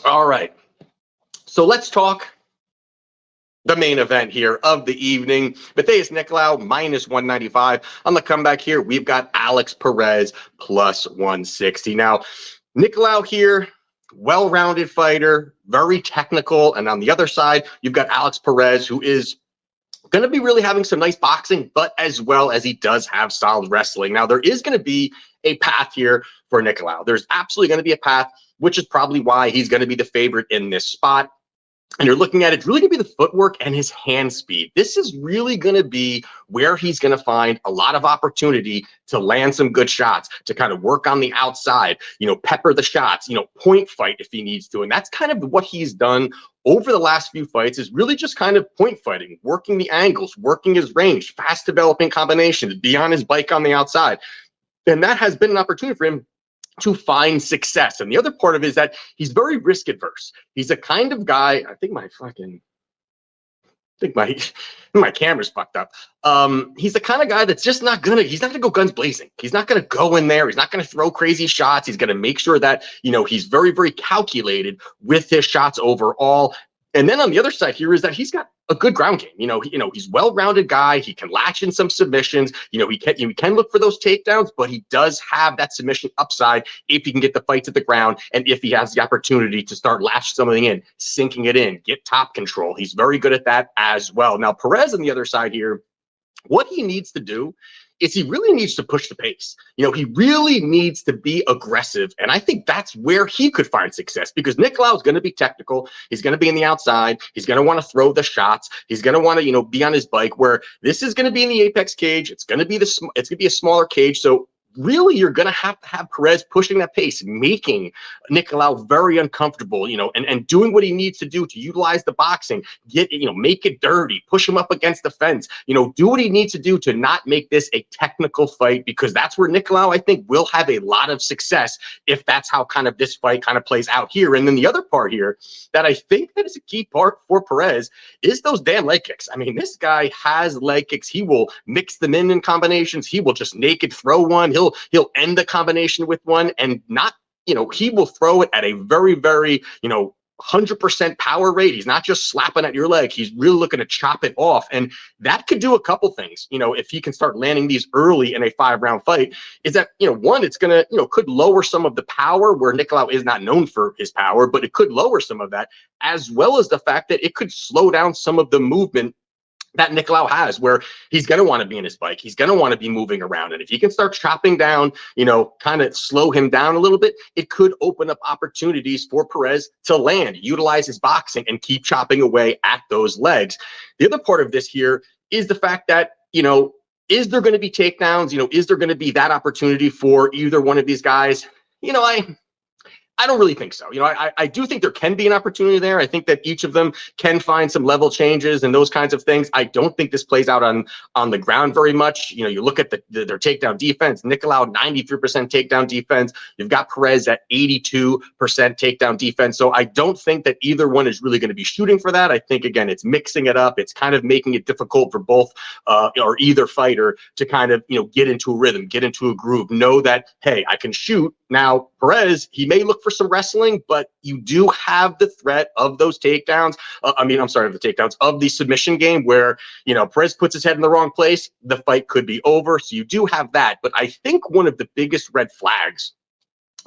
All right. So let's talk the main event here of the evening. Matheus Nicolau minus 195. On the comeback here, we've got Alex Perez plus 160. Now, Nicolau here, well-rounded fighter, very technical. And on the other side, you've got Alex Perez, who is going to be really having some nice boxing, but as well as he does have solid wrestling. Now, there is going to be a path here for Nicolau. There's absolutely going to be a path, which is probably why he's going to be the favorite in this spot. And you're looking at it, it's really going to be the footwork and his hand speed. This is really going to be where he's going to find a lot of opportunity to land some good shots, to kind of work on the outside, pepper the shots, point fight if he needs to. And that's kind of what he's done over the last few fights, is really just kind of point fighting, working the angles, working his range, fast developing combinations, be on his bike on the outside. And that has been an opportunity for him to find success. And the other part of it is that he's very risk adverse. He's a kind of guy, I think my camera's fucked up. He's the kind of guy that's just he's not gonna go guns blazing. He's not gonna go in there. He's not gonna throw crazy shots. He's gonna make sure that, he's very, very calculated with his shots overall. And then on the other side here is that he's got a good ground game. He's well-rounded guy. He can latch in some submissions. He can look for those takedowns, but he does have that submission upside if he can get the fight to the ground and if he has the opportunity to start latching something in, sinking it in, get top control. He's very good at that as well. Now, Perez on the other side here, what he needs to do is he really needs to push the pace. He really needs to be aggressive. And I think that's where he could find success, because Nicolau is going to be technical. He's going to be in the outside. He's going to want to throw the shots. He's going to want to, be on his bike, where this is going to be in the Apex cage. It's going to be it's going to be a smaller cage. So really, you're going to have Perez pushing that pace, making Nicolau very uncomfortable, and doing what he needs to do to utilize the boxing, make it dirty, push him up against the fence, do what he needs to do to not make this a technical fight, because that's where Nicolau, I think, will have a lot of success if that's how kind of this fight kind of plays out here. And then the other part here that I think that is a key part for Perez is those damn leg kicks. I mean, this guy has leg kicks. He will mix them in combinations. He will just naked throw one. He'll end the combination with one, and not, he will throw it at a very, very, 100% power rate. He's not just slapping at your leg. He's really looking to chop it off. And that could do a couple things, if he can start landing these early in a 5-round fight, is that, one, it's going to, could lower some of the power, where Nicolau is not known for his power, but it could lower some of that, as well as the fact that it could slow down some of the movement that Nicolau has, where he's going to want to be in his bike. He's going to want to be moving around. And if he can start chopping down, kind of slow him down a little bit, it could open up opportunities for Perez to land, utilize his boxing, and keep chopping away at those legs. The other part of this here is the fact that, is there going to be takedowns? Is there going to be that opportunity for either one of these guys? I don't really think so. I do think there can be an opportunity there. I think that each of them can find some level changes and those kinds of things. I don't think this plays out on the ground very much. You look at their takedown defense. Nicolau, 93% takedown defense. You've got Perez at 82% takedown defense. So I don't think that either one is really going to be shooting for that. I think, again, it's mixing it up. It's kind of making it difficult for both or either fighter to kind of, get into a rhythm, get into a groove, know that, hey, I can shoot. Now, Perez, he may look for some wrestling, but you do have the threat of those takedowns. Of the takedowns, of the submission game, where, Perez puts his head in the wrong place, the fight could be over. So you do have that. But I think one of the biggest red flags,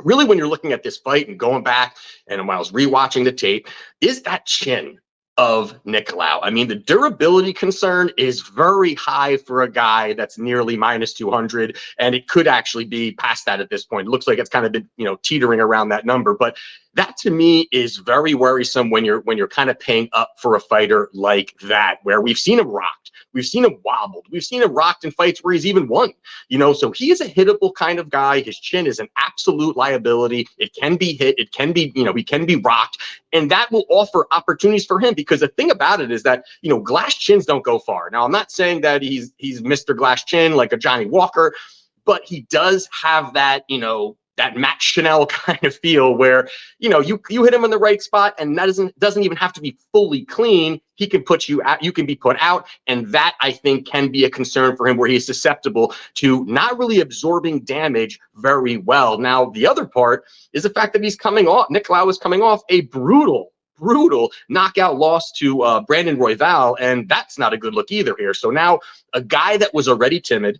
really, when you're looking at this fight and going back and when I was rewatching the tape, is that chin of Nicolau. I mean, the durability concern is very high for a guy that's nearly minus 200, and it could actually be past that at this point. It looks like it's kind of been, teetering around that number, but that to me is very worrisome when you're kind of paying up for a fighter like that, where we've seen him rocked, we've seen him wobbled, we've seen him rocked in fights where he's even won, so he is a hittable kind of guy. His chin is an absolute liability. It can be hit. It can be, he can be rocked, and that will offer opportunities for him, because the thing about it is that, glass chins don't go far. Now, I'm not saying that he's Mr. Glass Chin like a Johnny Walker, but he does have that, that Matt Chanel kind of feel where, you know, you hit him in the right spot, and that doesn't even have to be fully clean. He can put you out, you can be put out, and that I think can be a concern for him, where he's susceptible to not really absorbing damage very well. Now, the other part is the fact that Nicolau is coming off a brutal knockout loss to Brandon Royval, and that's not a good look either here. So now a guy that was already timid,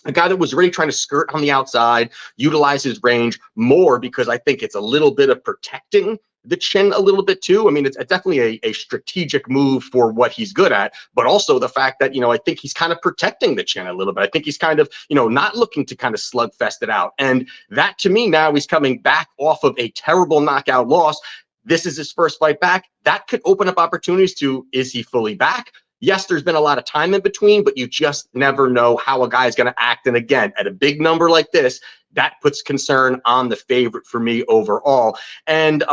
a guy that was really trying to skirt on the outside, utilize his range more, because I think it's a little bit of protecting the chin a little bit too. I mean, it's definitely a strategic move for what he's good at, but also the fact that, you know, I think he's kind of protecting the chin a little bit. I think he's kind of, you know, not looking to kind of slugfest it out. And that, to me, now he's coming back off of a terrible knockout loss. This is his first fight back. That could open up opportunities to, is he fully back? Yes, there's been a lot of time in between, but you just never know how a guy is going to act. And again, at a big number like this, that puts concern on the favorite for me overall. And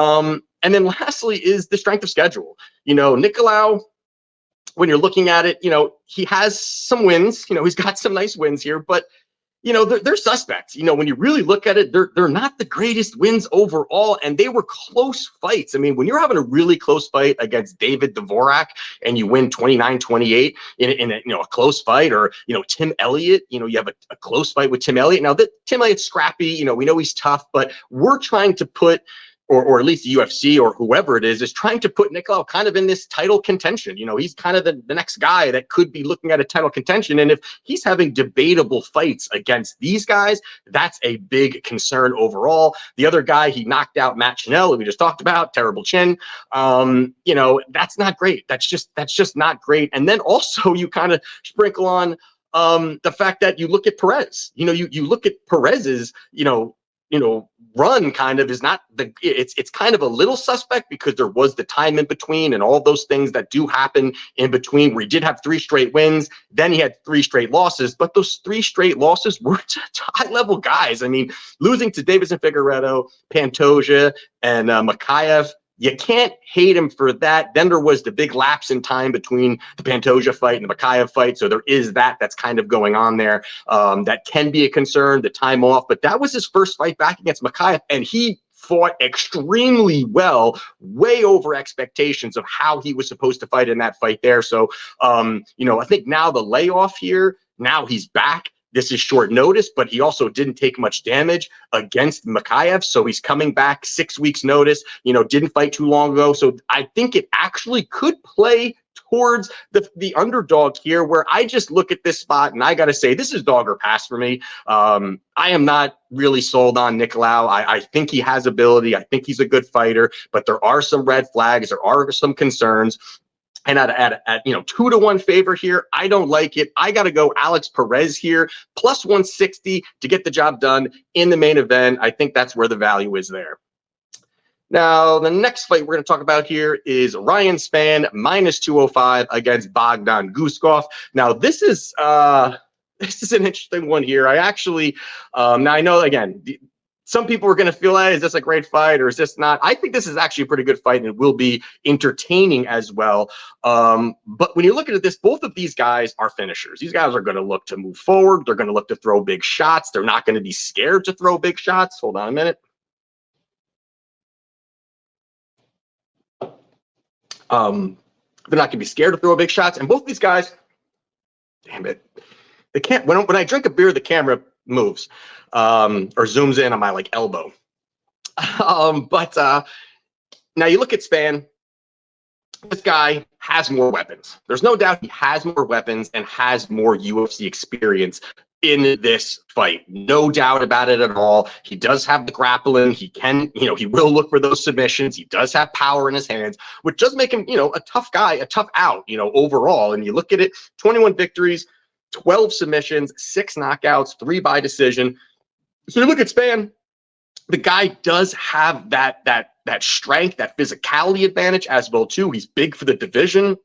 then lastly is the strength of schedule. You know, Nicolau, when you're looking at it, you know, he has some wins. You know, he's got some nice wins here, but you know, they're suspects. You know, when you really look at it, they're not the greatest wins overall, and they were close fights. I mean, when you're having a really close fight against David Dvorak and you win 29-28 in a, you know, a close fight, or, you know, Tim Elliott, you know, you have a close fight with Tim Elliott. Now, Tim Elliott's scrappy, you know, we know he's tough, but we're trying to put, or at least the UFC or whoever it is trying to put Nicolau kind of in this title contention. You know, he's kind of the next guy that could be looking at a title contention. And if he's having debatable fights against these guys, that's a big concern overall. The other guy, he knocked out Matt Chanel, who we just talked about, terrible chin. You know, that's not great. That's just not great. And then also you kind of sprinkle on the fact that you look at Perez. You know, you look at Perez's, you know, run kind of is not it's kind of a little suspect, because there was the time in between and all those things that do happen in between, where he did have 3 straight wins, then he had 3 straight losses, but those 3 straight losses were to high-level guys. I mean, losing to Davison Figueiredo, Pantoja, and Makayev, you can't hate him for that. Then there was the big lapse in time between the Pantoja fight and the Makayev fight. So there is that's kind of going on there. That can be a concern, the time off. But that was his first fight back against Makayev, and he fought extremely well, way over expectations of how he was supposed to fight in that fight there. So, you know, I think now the layoff here, now he's back. This is short notice, but he also didn't take much damage against Makayev. So he's coming back 6 weeks notice, you know, didn't fight too long ago. So I think it actually could play towards the underdog here, where I just look at this spot and I got to say, this is dog or pass for me. I am not really sold on Nicolau. I think he has ability. I think he's a good fighter, but there are some red flags. There are some concerns. And at you know, 2-1 favor here, I don't like it. I got to go Alex Perez here, plus 160 to get the job done in the main event. I think that's where the value is there. Now, the next fight we're going to talk about here is Ryan Spann, minus 205 against Bogdan Guskov. Now, this is an interesting one here. I actually, now I know, again, some people are going to feel, hey, is this a great fight or is this not? I think this is actually a pretty good fight, and it will be entertaining as well. But when you look at this, both of these guys are finishers. These guys are going to look to move forward. They're going to look to throw big shots. They're not going to be scared to throw big shots. Hold on a minute. They're not going to be scared to throw big shots. And both of these guys, damn it, they can't. When I drink a beer, the camera moves or zooms in on my like elbow. But now you look at Spann. This guy has more weapons. There's no doubt he has more weapons and has more UFC experience in this fight. No doubt about it at all. He does have the grappling. He can, you know, he will look for those submissions. He does have power in his hands, which does make him, you know, a tough guy, a tough out, you know, overall. And you look at it, 21 victories, 12 submissions, 6 knockouts, 3 by decision. So you look at Spann, the guy does have that strength, that physicality advantage as well too. He's big for the division,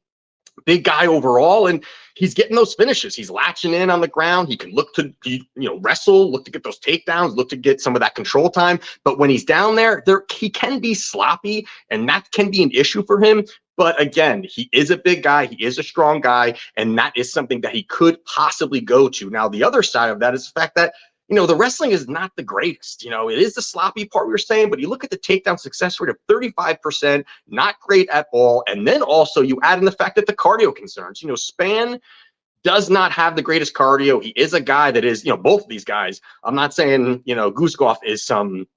big guy overall, and he's getting those finishes. He's latching in on the ground. He can look to, you know, wrestle, look to get those takedowns, look to get some of that control time. But when he's down there, he can be sloppy, and that can be an issue for him. But again, he is a big guy. He is a strong guy, and that is something that he could possibly go to. Now, the other side of that is the fact that the wrestling is not the greatest. It is the sloppy part we were saying, but you look at the takedown success rate of 35%, not great at all. And then also you add in the fact that the cardio concerns, Spann does not have the greatest cardio. He is a guy that is, both of these guys. I'm not saying, Guskov is some,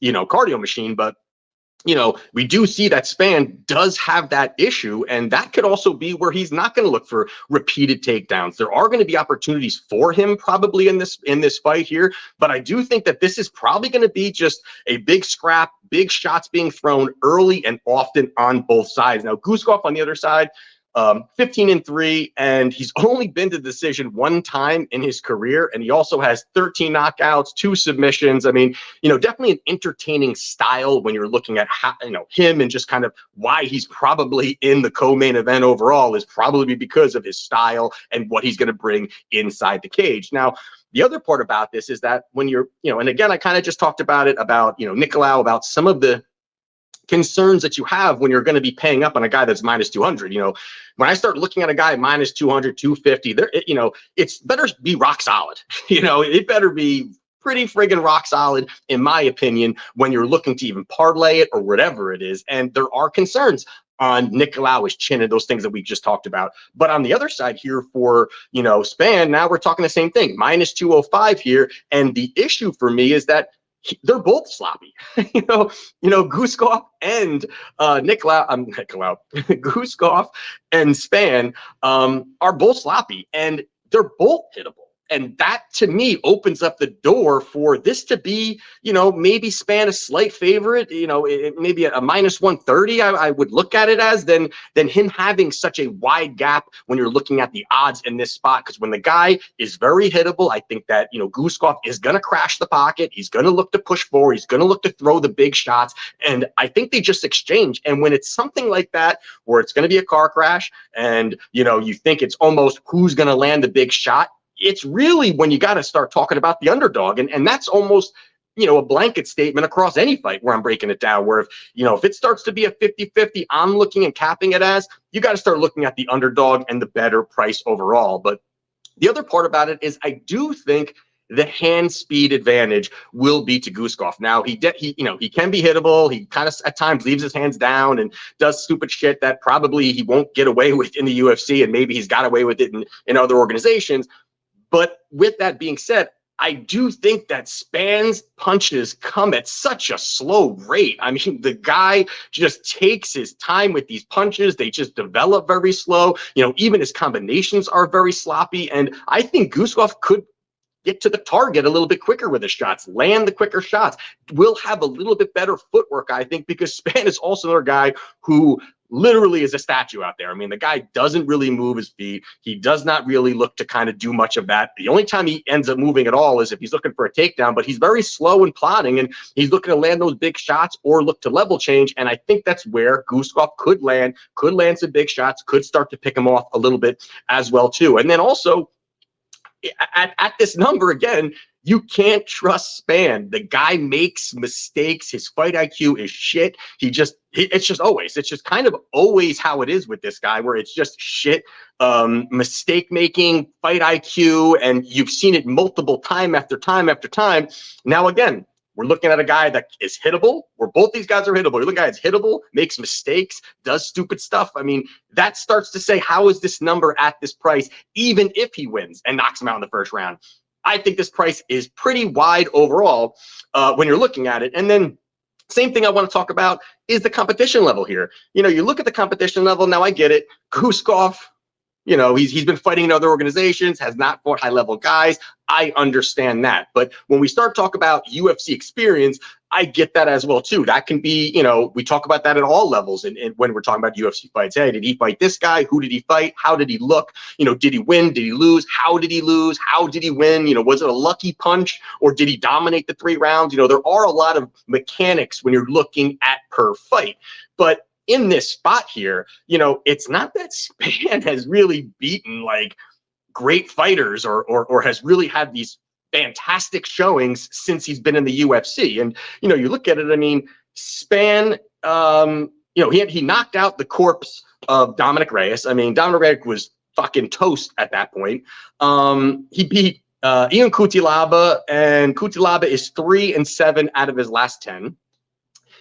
cardio machine, but we do see that Spann does have that issue, and that could also be where he's not going to look for repeated takedowns. There are going to be opportunities for him probably in this fight here, but I do think that this is probably going to be just a big scrap, big shots being thrown early and often on both sides. Now, Guskov on the other side, 15-3, and he's only been to decision one time in his career, and he also has 13 knockouts, 2 submissions. I mean, definitely an entertaining style when you're looking at how, him, and just kind of why he's probably in the co-main event overall is probably because of his style and what he's going to bring inside the cage. Now, the other part about this is that when you're, and again, I kind of just talked about it, about, Nicolau, about some of the concerns that you have when you're going to be paying up on a guy that's minus 200. When I start looking at a guy minus 200, 250, there, it's better be rock solid. It better be pretty friggin' rock solid, in my opinion, when you're looking to even parlay it or whatever it is. And there are concerns on Nicolau's chin and those things that we just talked about. But on the other side here for, Spann, now we're talking the same thing, minus 205 here. And the issue for me is that they're both sloppy. Guskov and Nicolau, Guskov and Spann are both sloppy, and they're both hittable. And that, to me, opens up the door for this to be, maybe Spann a slight favorite, maybe a minus 130, I would look at it as, than him having such a wide gap when you're looking at the odds in this spot. Because when the guy is very hittable, I think that, Guskov is going to crash the pocket. He's going to look to push forward. He's going to look to throw the big shots. And I think they just exchange. And when it's something like that, where it's going to be a car crash, and, you think it's almost who's going to land the big shot, it's really when you got to start talking about the underdog. And that's almost, a blanket statement across any fight where I'm breaking it down, where if it starts to be a 50-50, I'm looking and capping it as, you got to start looking at the underdog and the better price overall. But the other part about it is I do think the hand speed advantage will be to Guskov. Now, he can be hittable. He kind of at times leaves his hands down and does stupid shit that probably he won't get away with in the UFC, and maybe he's got away with it in other organizations. But with that being said, I do think that Spann's punches come at such a slow rate. I mean, the guy just takes his time with these punches. They just develop very slow. Even his combinations are very sloppy. And I think Guskov could get to the target a little bit quicker with his shots, land the quicker shots, will have a little bit better footwork, I think, because Spann is also another guy who literally is a statue out there. I mean, the guy doesn't really move his feet. He does not really look to kind of do much of that. The only time he ends up moving at all is if he's looking for a takedown, but he's very slow and plodding, and he's looking to land those big shots or look to level change. And I think that's where Guskov could land some big shots, could start to pick him off a little bit as well too. And then also at this number, again, you can't trust Spann. The guy makes mistakes. His fight IQ is shit. It's just kind of always how it is with this guy, where it's just shit, mistake making, fight IQ, and you've seen it multiple time after time after time. Now, again, we're looking at a guy that is hittable, where both these guys are hittable. You're looking at a guy that's hittable, makes mistakes, does stupid stuff. I mean, that starts to say, how is this number at this price, even if he wins and knocks him out in the first round? I think this price is pretty wide overall when you're looking at it. And then same thing I want to talk about is the competition level here. You look at the competition level. Now, I get it. Guskov, he's been fighting in other organizations, has not fought high-level guys. I understand that. But when we start talking about UFC experience, I get that as well, too. That can be, we talk about that at all levels. And when we're talking about UFC fights, hey, did he fight this guy? Who did he fight? How did he look? Did he win? Did he lose? How did he lose? How did he win? Was it a lucky punch, or did he dominate the 3 rounds? There are a lot of mechanics when you're looking at per fight. But in this spot here, it's not that Spann has really beaten like great fighters or has really had these fantastic showings since he's been in the UFC. And, you look at it, I mean, Spann, he knocked out the corpse of Dominic Reyes. I mean, Dominic Reyes was fucking toast at that point. He beat Ian Cutelaba, and Cutelaba is 3-7 out of his last 10.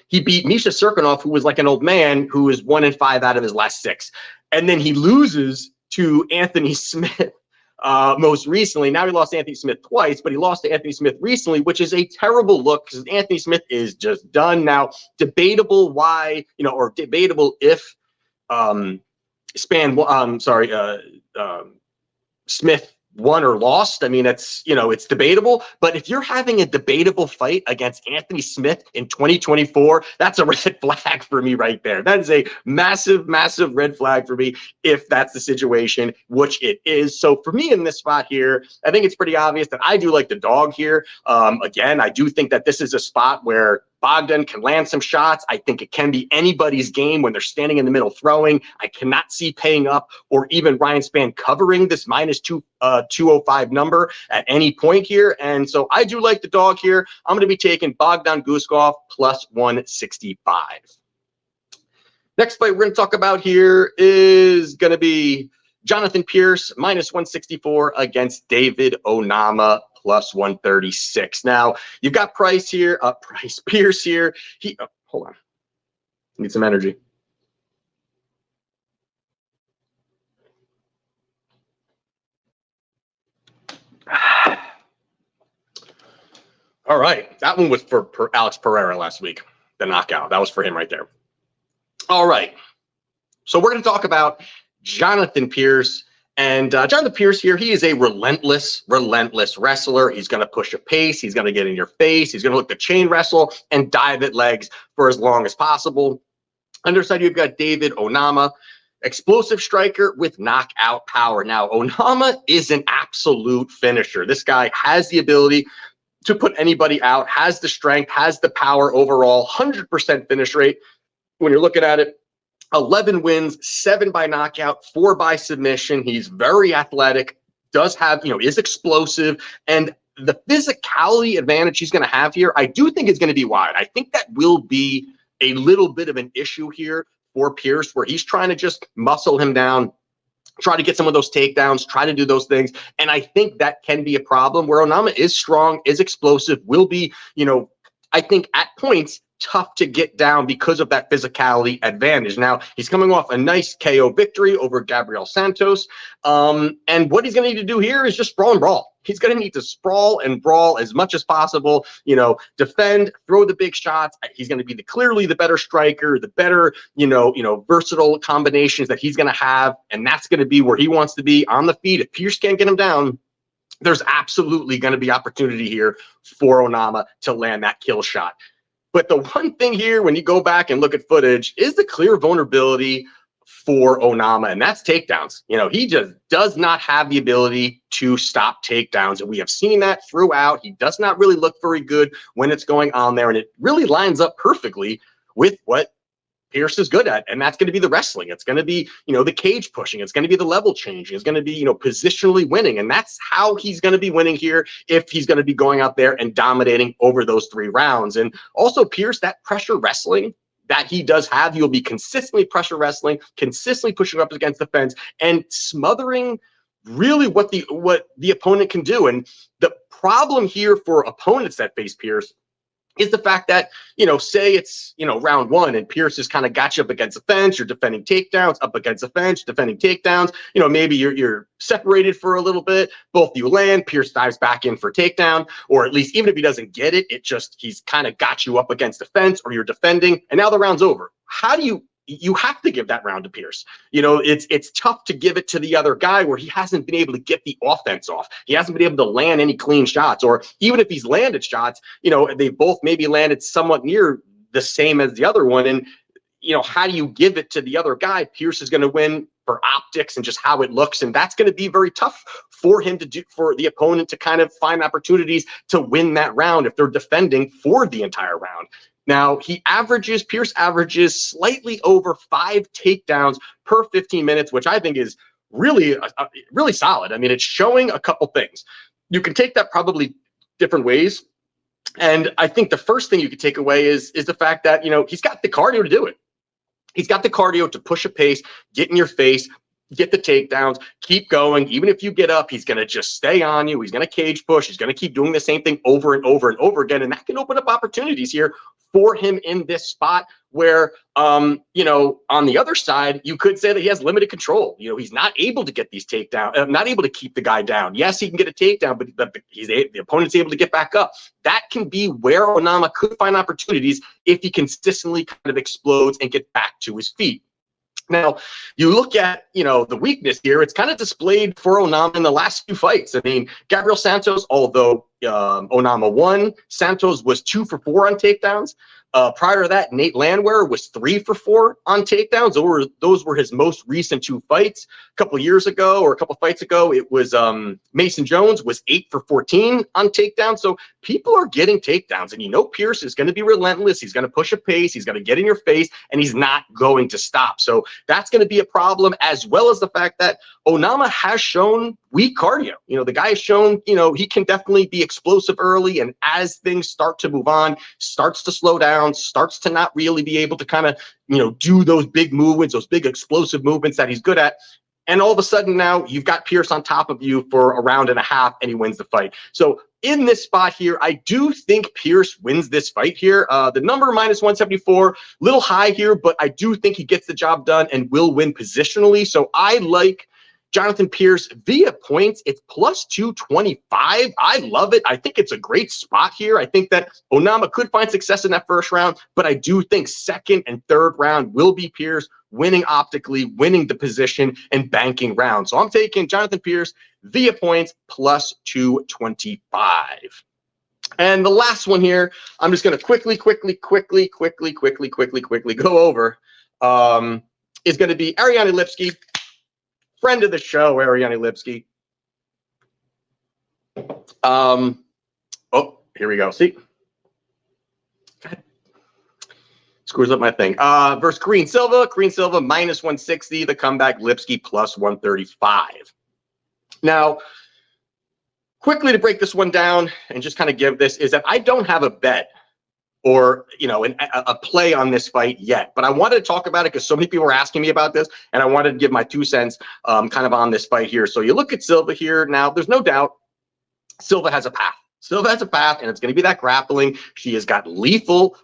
He beat Misha Serkinov, who was like an old man, who is 1-5 out of his last 6. And then he loses to Anthony Smith most recently. Now he lost to Anthony Smith twice, but he lost to Anthony Smith recently, which is a terrible look because Anthony Smith is just done. Now, debatable why, or debatable if Smith won or lost. I mean, it's debatable. But if you're having a debatable fight against Anthony Smith in 2024, that's a red flag for me right there. That is a massive, massive red flag for me if that's the situation, which it is. So for me in this spot here, I think it's pretty obvious that I do like the dog here. Again, I do think that this is a spot where Bogdan can land some shots. I think it can be anybody's game when they're standing in the middle throwing. I cannot see paying up or even Ryan Spann covering this -205 number at any point here. And so I do like the dog here. I'm going to be taking Bogdan Guskov +165. Next fight we're going to talk about here is going to be Jonathan Pearce -164 against David Onama +136. Now you've got Pearce here. Hold on, need some energy. All right, that one was for Alex Pereira last week, the knockout. That was for him right there. All right, so we're going to talk about Jonathan Pearce. And Jonathan Pearce here, he is a relentless wrestler. He's going to push a pace. He's going to get in your face. He's going to look to chain wrestle and dive at legs for as long as possible. Underside, you've got David Onama, explosive striker with knockout power. Now, Onama is an absolute finisher. This guy has the ability to put anybody out, has the strength, has the power overall, 100% finish rate. When you're looking at it, 11 wins, 7 by knockout, 4 by submission. He's very athletic, does have, is explosive, and the physicality advantage he's going to have here, I do think is going to be wide. I think that will be a little bit of an issue here for Pearce, where he's trying to just muscle him down, try to get some of those takedowns, try to do those things. And I think that can be a problem where Onama is strong, is explosive, will be, I think at points tough to get down because of that physicality advantage. Now, he's coming off a nice KO victory over Gabriel Santos. And what he's going to need to do here is just sprawl and brawl. He's going to need to sprawl and brawl as much as possible, defend, throw the big shots. He's going to be clearly the better striker, the better, versatile combinations that he's going to have. And that's going to be where he wants to be on the feet. If Pearce can't get him down, there's absolutely going to be opportunity here for Onama to land that kill shot. But the one thing here, when you go back and look at footage, is the clear vulnerability for Onama, and that's takedowns. He just does not have the ability to stop takedowns, and we have seen that throughout. He does not really look very good when it's going on there, and it really lines up perfectly with what Pearce is good at, and that's going to be the wrestling. It's going to be, the cage pushing. It's going to be the level changing. It's going to be, positionally winning, and that's how he's going to be winning here if he's going to be going out there and dominating over those 3 rounds. And also Pearce, that pressure wrestling that he does have, he'll be consistently pressure wrestling, consistently pushing up against the fence and smothering really what the opponent can do. And the problem here for opponents that face Pearce is the fact that, say it's, round 1 and Pearce has kind of got you up against the fence, you're defending takedowns, up against the fence, defending takedowns, maybe you're separated for a little bit, both you land, Pearce dives back in for takedown, or at least even if he doesn't get it, he's kind of got you up against the fence or you're defending, and now the round's over. How do you have to give that round to Pearce. It's tough to give it to the other guy where he hasn't been able to get the offense off. He hasn't been able to land any clean shots, or even if he's landed shots, they both maybe landed somewhat near the same as the other one. And, how do you give it to the other guy? Pearce is going to win for optics and just how it looks. And that's going to be very tough for him to do, for the opponent to kind of find opportunities to win that round if they're defending for the entire round. Now, Pearce averages slightly over 5 takedowns per 15 minutes, which I think is really, really solid. I mean, it's showing a couple things. You can take that probably different ways. And I think the first thing you could take away is the fact that, he's got the cardio to do it. He's got the cardio to push a pace, get in your face, get the takedowns, keep going. Even if you get up, he's going to just stay on you. He's going to cage push. He's going to keep doing the same thing over and over and over again. And that can open up opportunities here for him in this spot where, you know, on the other side, you could say that he has limited control. You know, he's not able to get these takedowns, not able to keep the guy down. Yes, he can get a takedown, but the opponent's able to get back up. That can be where Onama could find opportunities if he consistently kind of explodes and gets back to his feet. Now, you look at, you know, the weakness here, it's kind of displayed for Onama in the last few fights. I mean, Gabriel Santos, although Onama won, Santos was 2 for 4 on takedowns. Prior to that, Nate Landwehr was 3 for 4 on takedowns. Those were his most recent 2 fights. A couple years ago or a couple fights ago, it was Mason Jones was 8 for 14 on takedowns. So people are getting takedowns, and you know Pearce is going to be relentless. He's going to push a pace. He's going to get in your face, and he's not going to stop. So that's going to be a problem, as well as the fact that Onama has shown weak cardio. You know, the guy has shown, you know, he can definitely be explosive early, and as things start to move on, starts to slow down, starts to not really be able to kind of, you know, do those big movements, those big explosive movements that he's good at. And all of a sudden now you've got Pearce on top of you for a round and a half, and he wins the fight. So in this spot here, I do think Pearce wins this fight here. The number -174, little high here, but I do think he gets the job done and will win positionally. So I like Jonathan Pearce via points. It's +225. I love it. I think it's a great spot here. I think that Onama could find success in that first round, but I do think second and third round will be Pearce winning optically, winning the position, and banking rounds. So I'm taking Jonathan Pearce via points +225. And the last one here, I'm just going to quickly go over, is going to be Ariane Lipski. Friend of the show, Ariane Lipski. Oh, here we go. See? God. Screws up my thing. Versus Karine Silva. Karine Silva -160. The comeback, Lipski +135. Now, quickly to break this one down and just kind of give this, is that I don't have a bet or, you know, a play on this fight yet. But I wanted to talk about it because so many people were asking me about this, and I wanted to give my 2 cents kind of on this fight here. So you look at Silva here. Now, there's no doubt Silva has a path. Silva has a path, and it's going to be that grappling. She has got lethal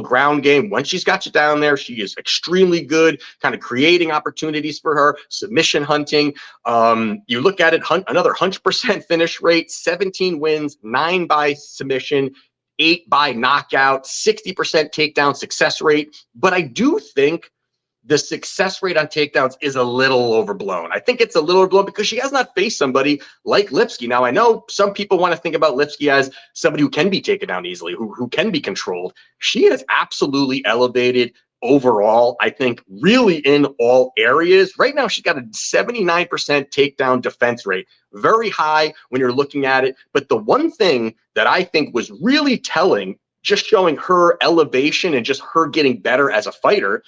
ground game. Once she's got you down there, she is extremely good, kind of creating opportunities for her, submission hunting. You look at it, another 100% finish rate, 17 wins, 9 by submission, 8 by knockout, 60% takedown success rate. But I do think the success rate on takedowns is a little overblown. I think it's a little overblown because she has not faced somebody like Lipski. Now, I know some people want to think about Lipski as somebody who can be taken down easily, who can be controlled. She has absolutely elevated overall, I think, really in all areas. Right now, she's got a 79% takedown defense rate. Very high when you're looking at it. But the one thing that I think was really telling, just showing her elevation and just her getting better as a fighter,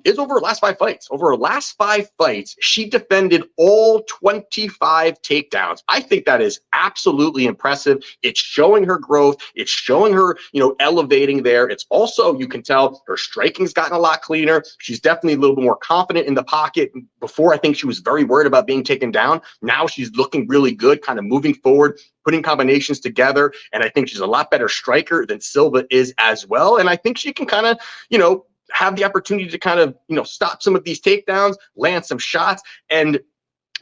is over her last 5 fights. Over her last 5 fights, she defended all 25 takedowns. I think that is absolutely impressive. It's showing her growth. It's showing her, you know, elevating there. It's also, you can tell her striking's gotten a lot cleaner. She's definitely a little bit more confident in the pocket. Before, I think she was very worried about being taken down. Now she's looking really good, kind of moving forward, putting combinations together. And I think she's a lot better striker than Silva is as well. And I think she can kind of, you know, have the opportunity to kind of, you know, stop some of these takedowns, land some shots. And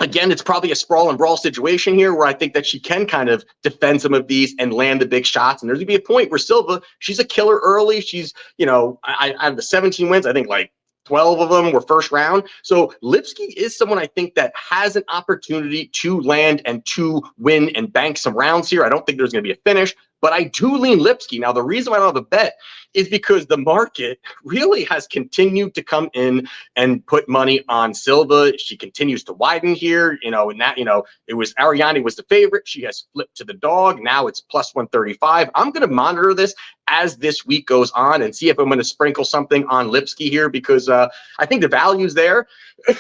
again, it's probably a sprawl and brawl situation here where I think that she can kind of defend some of these and land the big shots. And there's gonna be a point where Silva, she's a killer early. She's, you know, I have the 17 wins, I think like 12 of them were first round. So Lipski is someone I think that has an opportunity to land and to win and bank some rounds here. I don't think there's going to be a finish, but I do lean Lipski. Now, the reason why I don't have a bet is because the market really has continued to come in and put money on Silva. She continues to widen here, you know, and that, you know, it was Ariane was the favorite. She has flipped to the dog. Now it's +135. I'm going to monitor this as this week goes on and see if I'm going to sprinkle something on Lipski here, because I think the value's there. I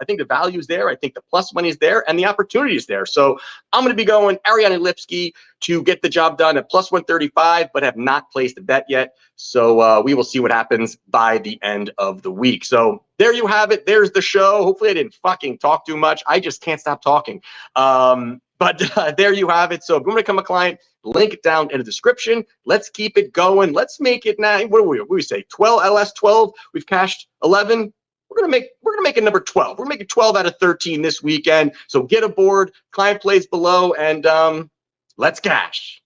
think the value's there. I think the plus money is there and the opportunity is there. So I'm going to be going Ariane Lipski to get the job done at +135, but have not placed a bet yet. So we will see what happens by the end of the week. So there you have it. There's the show. Hopefully I didn't fucking talk too much. I just can't stop talking. But there you have it. So if you want to become a client, link it down in the description. Let's keep it going. Let's make it now. What do we say? 12 LS 12. We've cashed 11. We're gonna make it number 12. We're gonna make it 12 out of 13 this weekend. So get aboard. Client plays below, and let's cash.